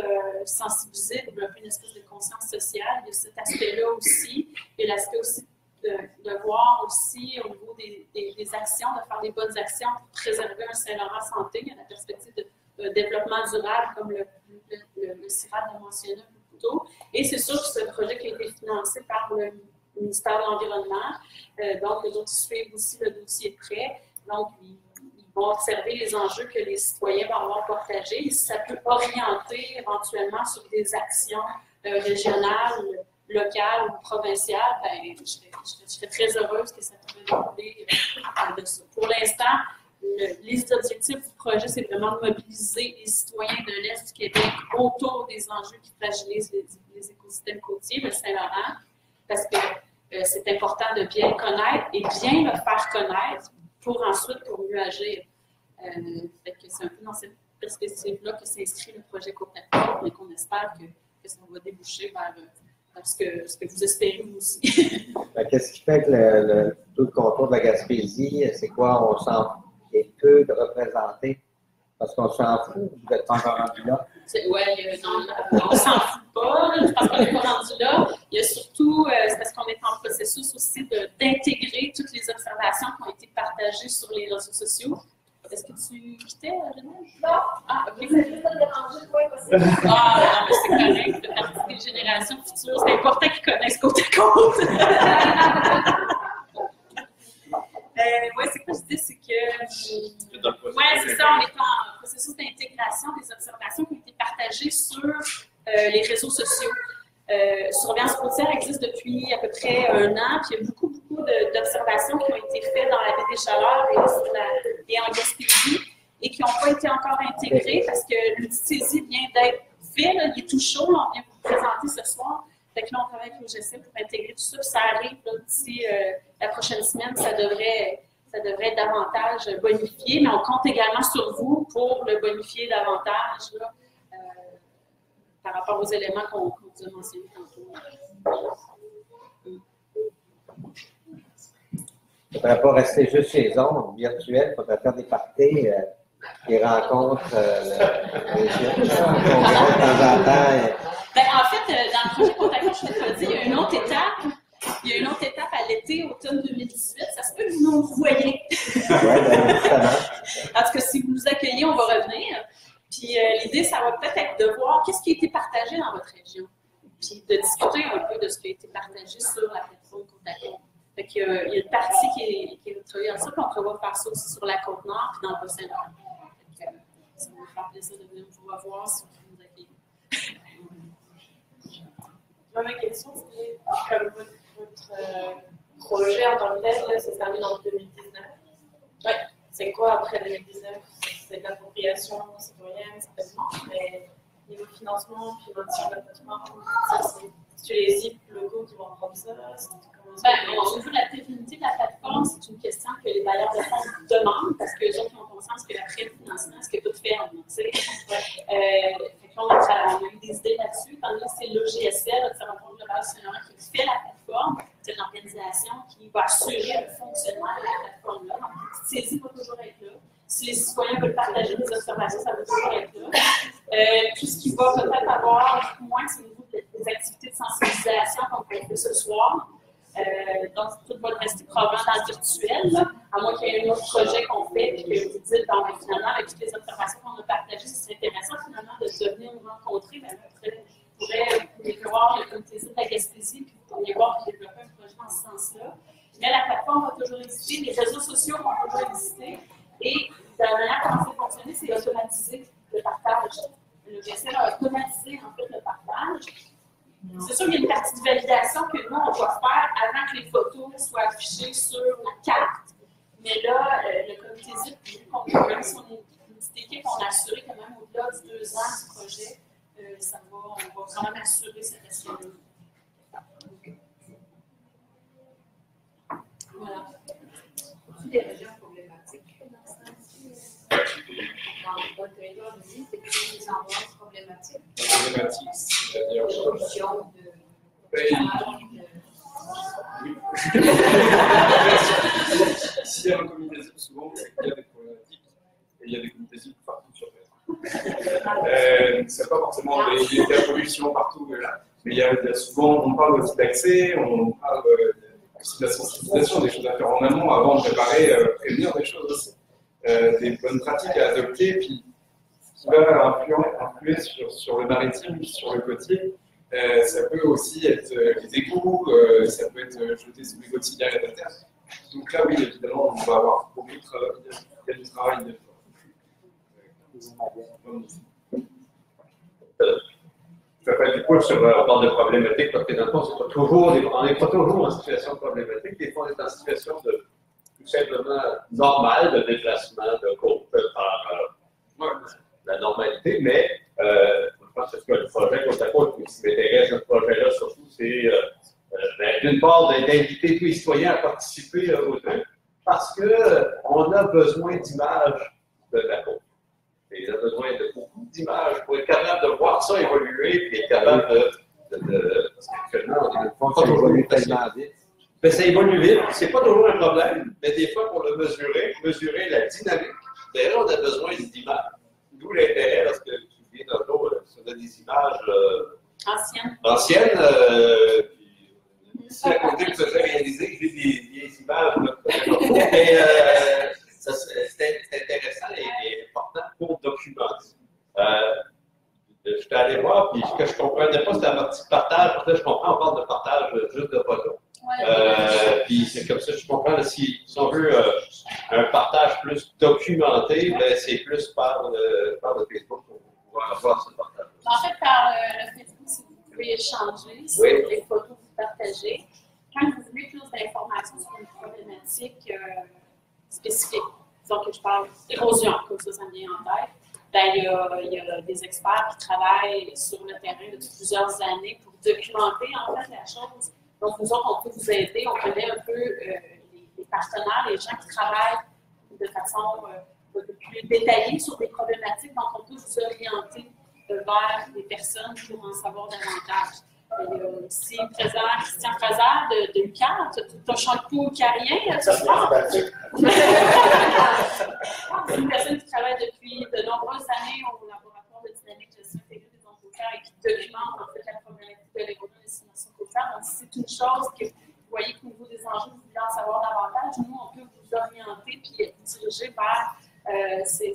sensibiliser, développer une espèce de conscience sociale, il y a cet aspect-là aussi, il y a l'aspect aussi de voir aussi au niveau des actions, de faire des bonnes actions pour préserver un Saint-Laurent santé, il y a la perspective de développlement durable, comme le CIRAD l'a mentionné un peu plus tôt, et c'est sûr que c'est un projet qui a été financé par le ministère de l'Environnement, donc les autres suivent aussi le dossier de près, donc ils vont observer les enjeux que les citoyens vont avoir partagés et si ça peut orienter éventuellement sur des actions régionales, locales ou provinciales, ben, je serais très heureuse que ça puisse dérouler de ça. Pour l'instant, les objectifs du projet, c'est vraiment de mobiliser les citoyens de l'Est du Québec autour des enjeux qui fragilisent les écosystèmes côtiers, le Saint-Laurent, parce que c'est important de bien le connaître et bien le faire connaître pour ensuite pour mieux agir. C'est un peu dans cette perspective-là que s'inscrit le projet Côte-à-Côte et qu'on espère que ça va déboucher vers ce que vous espérez vous aussi. Qu'est-ce qui fait que tout le contour de la Gaspésie, c'est quoi? On s'en est peu de représenter parce qu'on s'en fout, vous n'êtes pas encore rendu là. Oui, on s'en fout pas, parce qu'on n'est pas rendu là. Il y a surtout, c'est parce qu'on est en processus aussi d'intégrer toutes les observations qui ont été partagées sur les réseaux sociaux. Est-ce que tu quittais, Genève? Non. Ah, ok. Vous avez juste à déranger, oui, possible. Ah, non, mais c'est correct. C'est partie des générations futures. C'est important qu'ils connaissent Côte-à-Côte. Oui, c'est quoi je dis, c'est que. Oui, c'est ça, on est en processus d'intégration des observations qui ont été partagées sur les réseaux sociaux. Surveillance côtière existe depuis à peu près 1 an, puis il y a beaucoup d'observations qui ont été faites dans la baie des Chaleurs et en Gaspésie et qui n'ont pas été encore intégrées parce que l'outil de saisie vient d'être fait, là, il est tout chaud, là, on vient vous présenter ce soir. Fait que là, on travaille avec l'OGC pour intégrer tout ça, puis ça arrive d'ici la prochaine semaine, ça devrait être davantage bonifié, mais on compte également sur vous pour le bonifier davantage là, par rapport aux éléments qu'on vous a mentionnés tantôt. Il ne faudrait pas rester juste chez les ondes virtuelles, il faudrait faire des parties, des rencontres, des jeunes, qu'on verra de temps en temps. Ben, en fait, dans le projet Côte-à-Côte, je t'ai pas dit, il y a une autre étape. Il y a une autre étape à l'été, automne 2018. Ça se peut que vous nous voyez. Oui, bien évidemment. Parce que si vous nous accueillez, on va revenir. Puis l'idée, ça va peut-être être de voir qu'est-ce qui a été partagé dans votre région. Puis de discuter un peu de ce qui a été partagé sur la plateforme Côte-à-Côte. Fait qu'il y a une partie qui est travaillée en ça, puis on prévoit faire ça aussi sur la Côte-Nord puis dans le Bas-Saint-Laurent. Ça va me faire plaisir de venir vous revoir si vous nous accueillez. Ma question, c'est comme votre projet en tant que tel, c'est terminé en 2019. Oui. C'est quoi après 2019? C'est de l'appropriation citoyenne, certainement, mais niveau financement, puis maintien de la plateforme, c'est les ZIP locaux qui vont prendre ça? Au niveau de la pérennité de la plateforme, c'est une question que les bailleurs de fonds demandent parce que les autres ont conscience que après le financement, c'est que tout ferme. On a eu des idées là-dessus. Étant donné que c'est l'OGSL, l'Observatoire global du Saint-Laurent, qui fait la plateforme, c'est une organisation qui va assurer le fonctionnement de la plateforme-là. Donc, la petite saisie va toujours être là. Si les citoyens veulent partager des observations, ça va toujours être là. Tout ce qui va peut-être avoir moins, c'est au niveau des activités de sensibilisation qu'on fait ce soir. Donc, tout va rester probablement dans le virtuel, là, à moins qu'il y ait un autre projet qu'on fait et que vous dites, finalement, avec toutes les observations qu'on a partagées, c'est intéressant finalement de venir nous rencontrer. Mais après, vous pourrez voir le comité de la Gaspésie, puis vous pourriez voir qu'il développer un projet dans ce sens-là. Mais la plateforme va toujours exister, les réseaux sociaux vont toujours exister, et la manière dont c'est fonctionné, c'est automatiser le partage. Le GSL a automatisé en fait le partage. C'est sûr qu'il y a une partie de validation que nous, on doit faire avant que les photos soient affichées sur la carte. Mais là, le comité ZIP, même si on est une petite équipe, on a assuré quand même au-delà de 2 ans du projet, on va quand même assurer cette aspect-là. Voilà. Des régions problématiques dans votre territoire ici, c'est que des endroits problématiques. Problématique, c'est-à-dire. Pollution de. Oui. S'il y a un comité ZIP, souvent, il y a des problématiques et il y a des comités ZIP partout sur Terre. C'est pas forcément de la pollution partout, mais il y a souvent, on parle aussi d'accès, on parle aussi de la sensibilisation, des choses à faire en amont avant de préparer, prévenir des choses aussi. Des bonnes pratiques à adopter, puis qui va influer sur le maritime, sur le côtier. Ça peut aussi être les égouts, ça peut être jeter sous les mégots de cigarettes à terre. Donc là, oui, évidemment, on va avoir beaucoup de travail. Il y a du travail. Du coup, on parle de problématiques, parce que dans le fond, on n'est pas toujours en situation problématique. Des fois, on est en situation de tout simplement normale de déplacement de côte par la normalité, mais je pense que le projet Côte-à-Côte qui m'intéresse, ce projet-là surtout, c'est d'une part d'inviter tous les citoyens à participer au truc, parce qu'on a besoin d'images de la côte. Et on a besoin mesurer et être capable parce qu'actuellement, on n'est pas Ça toujours évolue tellement vite. mais ça évolue vite, c'est pas toujours un problème, mais des fois, pour le mesurer la dynamique, d'ailleurs, on a besoin d'images. D'où l'intérêt, parce que tu viens tantôt, on a des images anciennes, puis ici à côté, que ça fait réaliser que j'ai des vieilles images. Mais c'est intéressant et important pour documenter. J'étais allé voir, puis ce que je ne comprenais pas, c'était la partie de partage. Parce que je comprends, on parle de partage juste de photos. Puis c'est comme ça que je comprends, si on veut un partage plus documenté, ben, c'est plus par le Facebook qu'on va avoir ce partage. En fait, par le Facebook, si vous pouvez échanger sur les photos que vous partagez, quand vous voulez plus d'informations sur une problématique spécifique, disons que je parle d'érosion, comme ça me vient en tête, ben, il y a des experts qui travaillent sur le terrain depuis plusieurs années pour documenter en fait la chose. Donc, nous autres, on peut vous aider, on connaît un peu les partenaires, les gens qui travaillent de façon un peu plus détaillée sur des problématiques, donc on peut vous orienter vers des personnes pour en savoir davantage. Il y a aussi présent Christian Fraser de l'UQAM. Tu as chanté au carien, tu sais. C'est une personne qui travaille depuis de nombreuses années au laboratoire de dynamique de gestion intégrée des ondes côtières et qui documente en fait la problématique de l'érosion des simulations côtières. Donc, si c'est une chose que vous voyez qu'au niveau des enjeux, vous voulez en savoir davantage, nous, on peut vous orienter et vous diriger vers ces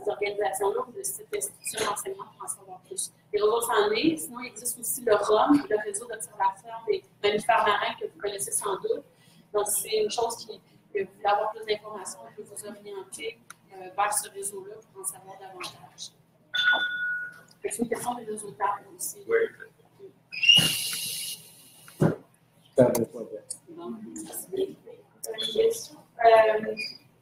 organisations-là ou de cette institution d'enseignement pour en savoir plus. Les ressources en ligne, sinon il existe aussi le ROM, le réseau d'observation des mammifères marins que vous connaissez sans doute. Donc, c'est une chose que vous voulez avoir plus d'informations, on peut vous orienter vers ce réseau-là pour en savoir davantage. C'est une question des résultats aussi. Oui. Une question.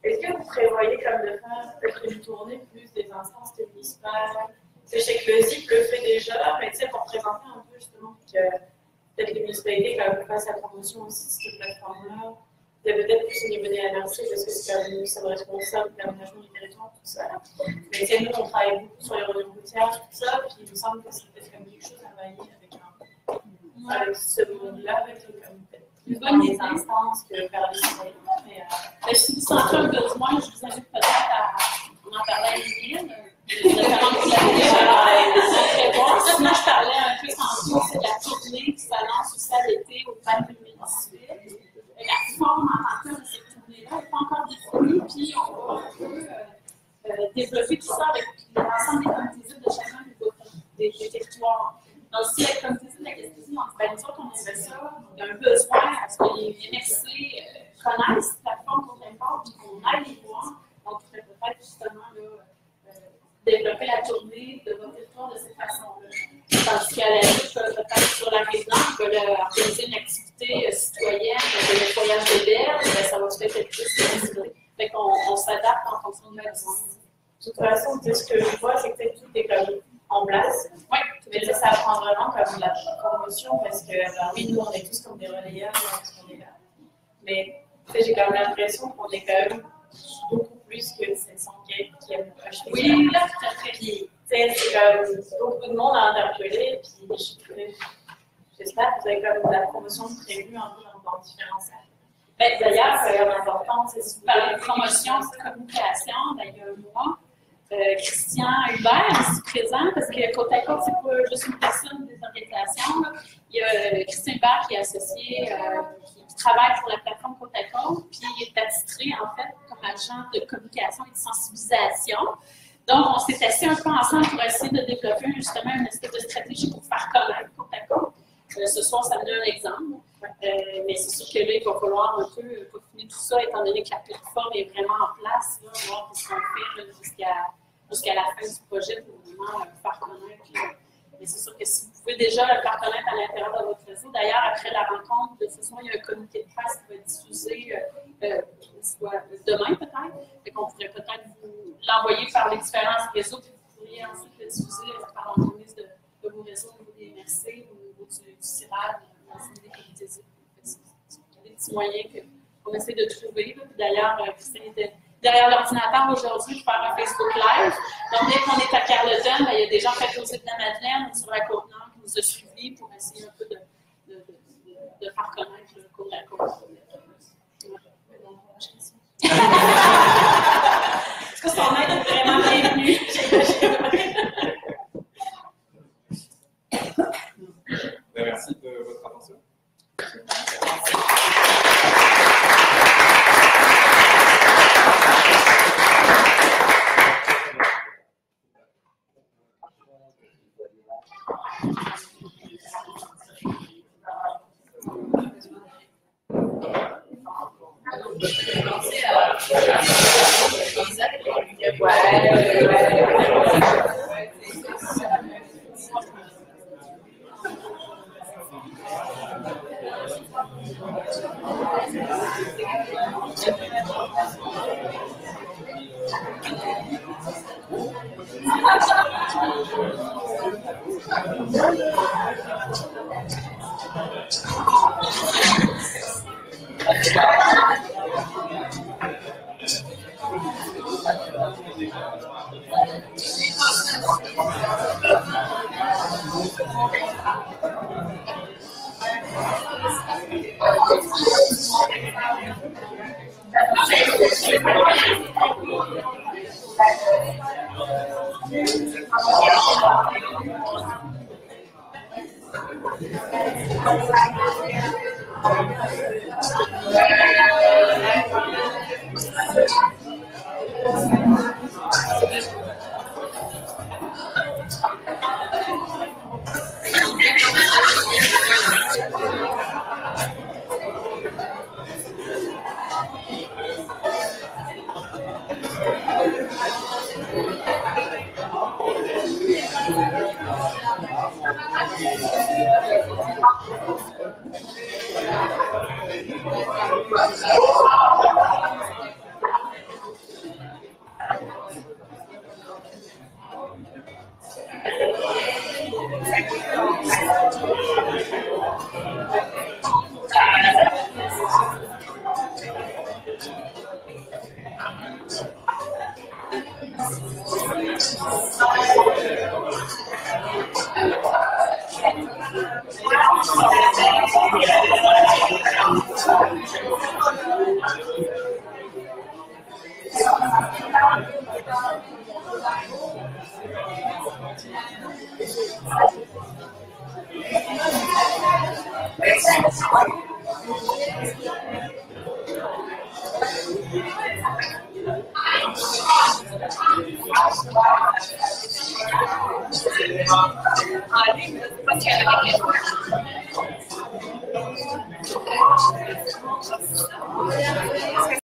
Est-ce que vous prévoyez comme de faire peut-être une tournée plus des instances municipales? Je sais que le ZIP le fait déjà, mais tu sais, pour présenter un peu justement que peut-être les municipalités fassent la promotion aussi de cette plateforme-là, peut-être plus au niveau des LRC, parce que c'est quand même nous sommes responsables de l'aménagement du territoire, tout ça. Mais tu sais, nous, on travaille beaucoup sur les réseaux routières, tout ça, puis il me semble que c'est peut-être comme quelque chose à varier avec ce monde-là, avec comme peut-être plus dans les instances que faire les citoyens. Mais si vous sentez un besoin, je vous invite peut-être à en parler à Liliane, notamment pour la vidéo. Sinon, je parlais un peu tantôt, c'est de la tournée qui s'annonce aussi à l'été au parc municipal. La forme en tant que de cette tournée-là n'est pas encore définie, puis on va un peu développer tout ça avec l'ensemble des comités de chacun des territoires. Donc, si la comité de la question, nous autres, on aimerait ça, il y a un besoin parce que les MRC connaissent la plateforme qu'on importe, puis qu'on aille les voir. Donc, il faudrait peut-être justement développer la tournée de votre territoire de cette façon-là. Tandis qu'à la limite, peut-être sur la résidence, ils veulent organiser une activité citoyenne de nettoyage des berges, ça va se faire plus facile. Fait qu'on s'adapte en fonction de la besoin. De toute façon, ce que je vois, c'est que tout est comme en place. Oui. Mais ça prend vraiment comme la promotion parce que, oui, nous, on est tous comme des relayeurs parce qu'on est là. Mais j'ai quand même l'impression qu'on est quand même beaucoup plus que 700 qui aiment acheter. Oui, là, tout à fait. Puis, c'est comme beaucoup de monde à interpeller. Puis, j'espère que vous avez comme la promotion prévue un peu dans différents salles. D'ailleurs, c'est important, si vous parlez de promotion, de communication, il y a un mois, Christian Hubert est ici présent, parce que Côte à Côte, c'est pas juste une personne des organisations. Là. Il y a Christian Hubert qui est associé, qui travaille pour la plateforme Côte à Côte, puis il est attitré, en fait, comme agent de communication et de sensibilisation. Donc, on s'est assis un peu ensemble pour essayer de développer justement une espèce de stratégie pour faire connaître Côte à Côte. Ce soir, ça me donne un exemple. Mais c'est sûr que là, il va falloir un peu peaufiner tout ça, étant donné que la plateforme est vraiment en place, là, voir ce qu'on fait jusqu'à la fin du projet pour vraiment faire connaître. Mais c'est sûr que si vous pouvez déjà le faire connaître à l'intérieur de votre réseau, d'ailleurs, après la rencontre de ce soir, il y a un communiqué de presse qui va être diffusé demain peut-être. Et qu'on pourrait peut-être vous l'envoyer par les différents réseaux, puis vous pourriez ensuite le diffuser par l'entremise de vos réseaux au niveau des MRC, au niveau du CIRAD, des comités. Des petits moyens qu'on essaie de trouver. Puis d'ailleurs, Christine était derrière l'ordinateur aujourd'hui pour faire un Facebook Live. Donc, dès qu'on est à Carleton, il y a des gens près aux Îles-de-la-Madeleine ou sur la Côte-Nord qui nous ont suivis pour essayer un peu de faire connaître le cours de la Côte. Est-ce que son aide est vraiment bienvenue? Merci de votre attention. Allez,